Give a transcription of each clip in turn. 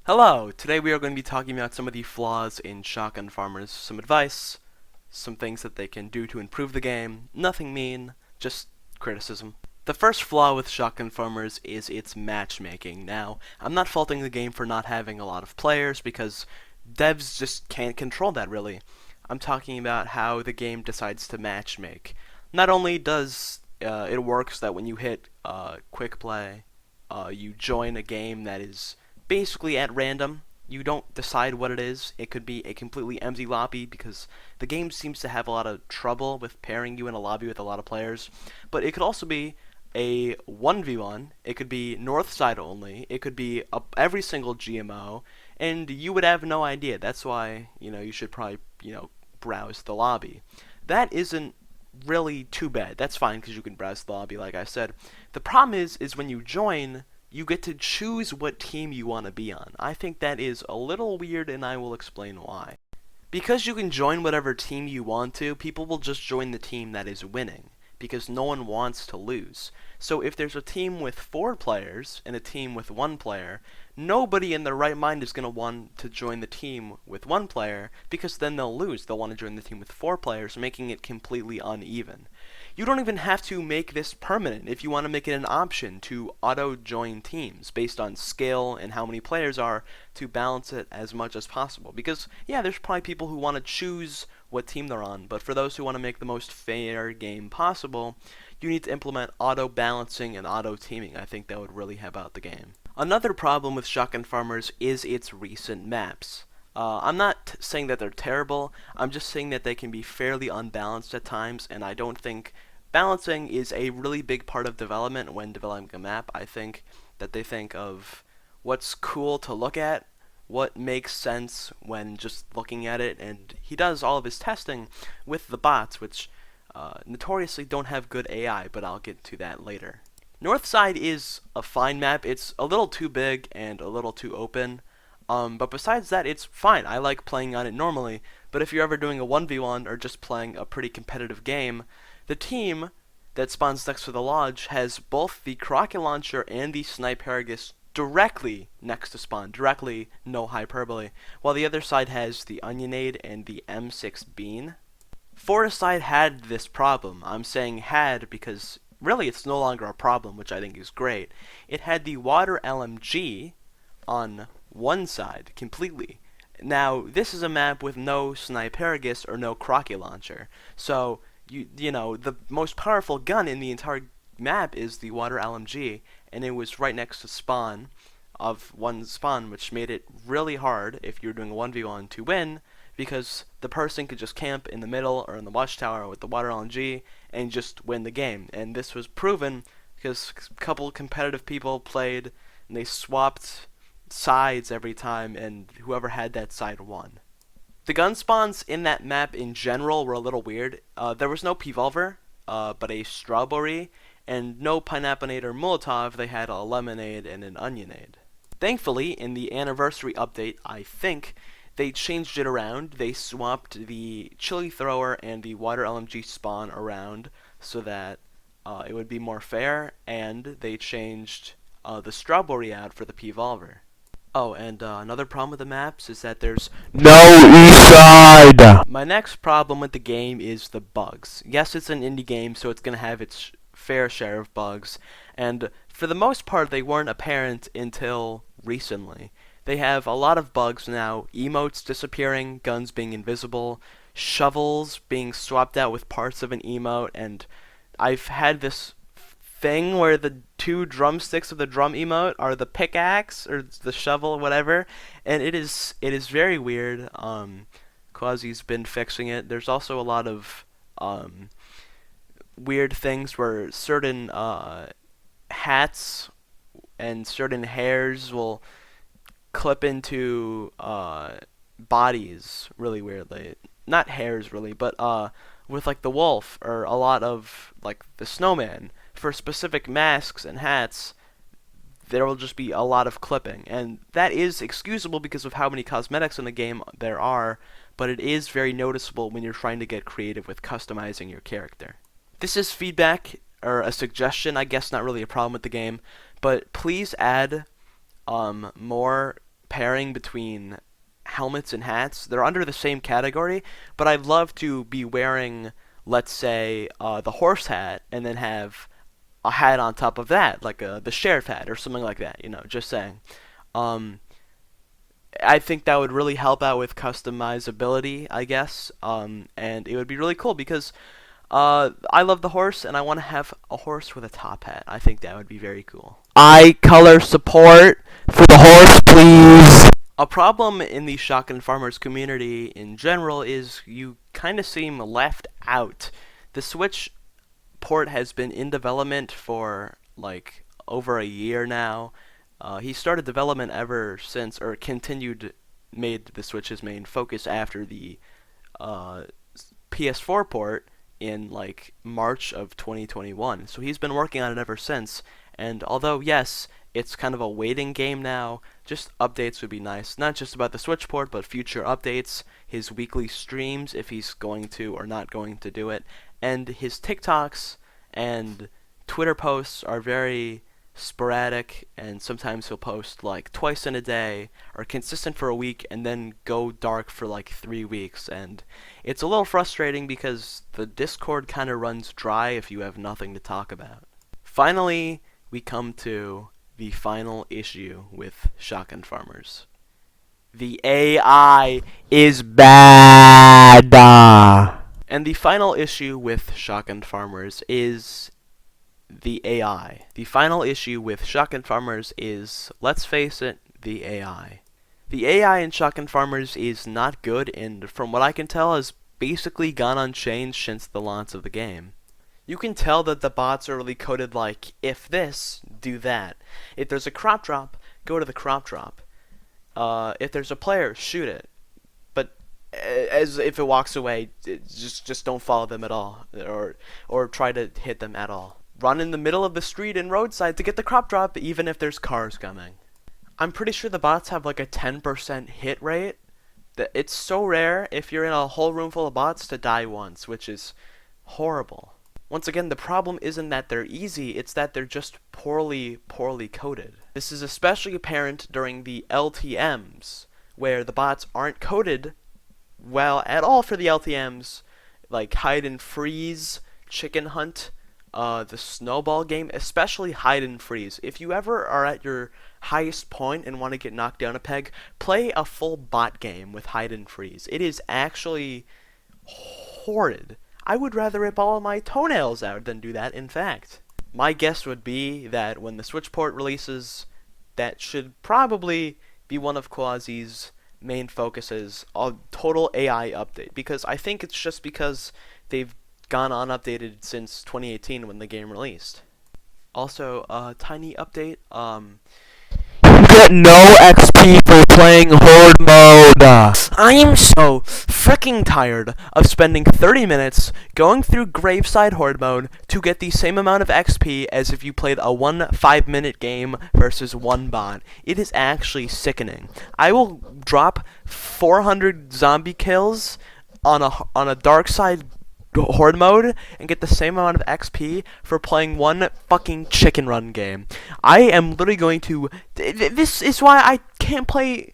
Hello! Today we are going to be talking about some of the flaws in Shotgun Farmers, some advice, some things that they can do to improve the game, nothing mean, just criticism. The first flaw with Shotgun Farmers is its matchmaking. Now, I'm not faulting the game for not having a lot of players because devs just can't control that really. I'm talking about how the game decides to matchmake. Not only does it works that when you hit quick play, you join a game that is basically at random. You don't decide what it is. It could be a completely empty lobby because the game seems to have a lot of trouble with pairing you in a lobby with a lot of players. But it could also be a 1v1. It could be north side only. It could be every single GMO, and you would have no idea. That's why, you should probably, browse the lobby. That isn't really too bad. That's fine because you can browse the lobby like I said. The problem is when you join, you get to choose what team you want to be on. I think that is a little weird, and I will explain why. Because you can join whatever team you want to, people will just join the team that is winning, because no one wants to lose. So if there's a team with 4 players and a team with 1 player, nobody in their right mind is going to want to join the team with 1 player, because then they'll lose. They'll want to join the team with 4 players, making it completely uneven. You don't even have to make this permanent if you want to make it an option to auto-join teams based on skill and how many players are to balance it as much as possible. Because, yeah, there's probably people who want to choose what team they're on, but for those who want to make the most fair game possible, you need to implement auto-balancing and auto-teaming. I think that would really help out the game. Another problem with Shotgun Farmers is its recent maps. I'm not saying that they're terrible, I'm just saying that they can be fairly unbalanced at times, and I don't think balancing is a really big part of development when developing a map. I think that they think of what's cool to look at, what makes sense when just looking at it, and he does all of his testing with the bots, which notoriously don't have good AI, but I'll get to that later. Northside is a fine map. It's a little too big and a little too open. But besides that, it's fine. I like playing on it normally, but if you're ever doing a 1v1 or just playing a pretty competitive game, the team that spawns next to the lodge has both the rocket launcher and the Snipergus directly next to spawn, directly, no hyperbole, while the other side has the Onionade and the M6 Bean. Forest side had this problem. I'm saying had because really it's no longer a problem, which I think is great. It had the water LMG on one side completely. Now, this is a map with no Snipergus or no rocket launcher. So, the most powerful gun in the entire map is the water LMG, and it was right next to spawn of one spawn, which made it really hard if you're doing a 1v1 to win, because the person could just camp in the middle or in the watchtower with the water LMG and just win the game. And this was proven because a couple competitive people played and they swapped sides every time, and whoever had that side won. The gun spawns in that map in general were a little weird. There was no P-Volver, but a Strawberry, and no Pineapple-nade or Molotov. They had a Lemonade and an Onionade. Thankfully, in the anniversary update, I think, they changed it around. They swapped the Chili Thrower and the Water LMG spawn around so that it would be more fair, and they changed the Strawberry out for the P-Volver. Oh, and another problem with the maps is that there's No east side. My next problem with the game is the bugs. Yes, it's an indie game, so it's going to have its fair share of bugs, and for the most part they weren't apparent until recently. They have a lot of bugs now: emotes disappearing, guns being invisible, shovels being swapped out with parts of an emote, and I've had this thing where the 2 drumsticks of the drum emote are the pickaxe or the shovel, whatever, and it is very weird. Quasi's been fixing it. There's also a lot of weird things where certain hats and certain hairs will clip into bodies really weirdly. Not hairs really, but with like the wolf or a lot of like the snowman. For specific masks and hats, there will just be a lot of clipping, and that is excusable because of how many cosmetics in the game there are, but it is very noticeable when you're trying to get creative with customizing your character. This is feedback, or a suggestion, I guess, not really a problem with the game, but please add more pairing between helmets and hats. They're under the same category, but I'd love to be wearing, let's say, the horse hat, and then have a hat on top of that, like the sheriff hat or something like that. Just saying. Um, I think that would really help out with customizability, I guess. And it would be really cool because I love the horse, and I want to have a horse with a top hat. I think that would be very cool. Eye color support for the horse, please. A problem in the Shotgun Farmers community in general is you kind of seem left out. The Switch port has been in development for like over a year now. He started development ever since, or made the Switch his main focus after the uh, PS4 port in like March of 2021. So he's been working on it ever since. And although, yes, it's kind of a waiting game now, just updates would be nice. Not just about the Switch port, but future updates, his weekly streams, if he's going to or not going to do it, and his TikToks and Twitter posts are very sporadic, and sometimes he'll post like twice in a day, or consistent for a week, and then go dark for like 3 weeks. And it's a little frustrating because the Discord kind of runs dry if you have nothing to talk about. Finally, we come to the final issue with Shotgun Farmers. The AI is bad. And the final issue with Shotgun Farmers is the AI. The final issue with Shotgun Farmers is, let's face it, the AI. The AI in Shotgun Farmers is not good, and from what I can tell has basically gone unchanged since the launch of the game. You can tell that the bots are really coded like, if this, do that. If there's a crop drop, go to the crop drop. If there's a player, shoot it. But as if it walks away, just don't follow them at all, or try to hit them at all. Run in the middle of the street and roadside to get the crop drop, even if there's cars coming. I'm pretty sure the bots have like a 10% hit rate. It's so rare if you're in a whole room full of bots to die once, which is horrible. Once again, the problem isn't that they're easy, it's that they're just poorly coded. This is especially apparent during the LTMs, where the bots aren't coded well at all for the LTMs, like hide and freeze, chicken hunt, the snowball game, especially hide and freeze. If you ever are at your highest point and want to get knocked down a peg, play a full bot game with hide and freeze. It is actually horrid. I would rather rip all of my toenails out than do that, in fact. My guess would be that when the Switch port releases, that should probably be one of Quasi's main focuses, a total AI update. Because I think it's just because they've gone unupdated since 2018 when the game released. Also, a tiny update, You get no XP for playing Horde mode. I am so freaking tired of spending 30 minutes going through Graveside Horde mode to get the same amount of XP as if you played a 5-minute game versus one bot. It is actually sickening. I will drop 400 zombie kills on a dark side Horde mode and get the same amount of XP for playing one fucking chicken run game. I am literally going to... This is why I can't play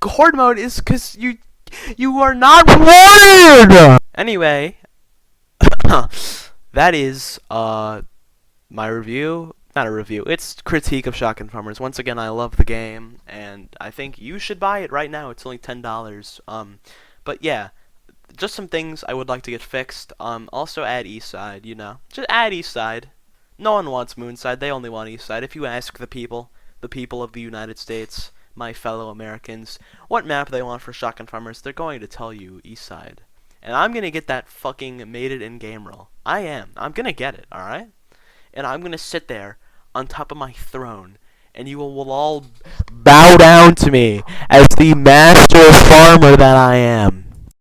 Horde mode, is because you are not rewarded! Anyway, that is my review. Not a review, it's critique of Shotgun Farmers. Once again, I love the game, and I think you should buy it right now. It's only $10. But yeah, just some things I would like to get fixed. Also add Eastside, just add Eastside. No one wants Moonside, they only want Eastside. If you ask the people of the United States, my fellow Americans, what map they want for Shotgun Farmers, they're going to tell you Eastside. And I'm gonna get that fucking made it in game role. I am. I'm gonna get it, alright? And I'm gonna sit there on top of my throne, and you will all bow down to me as the master farmer that I am.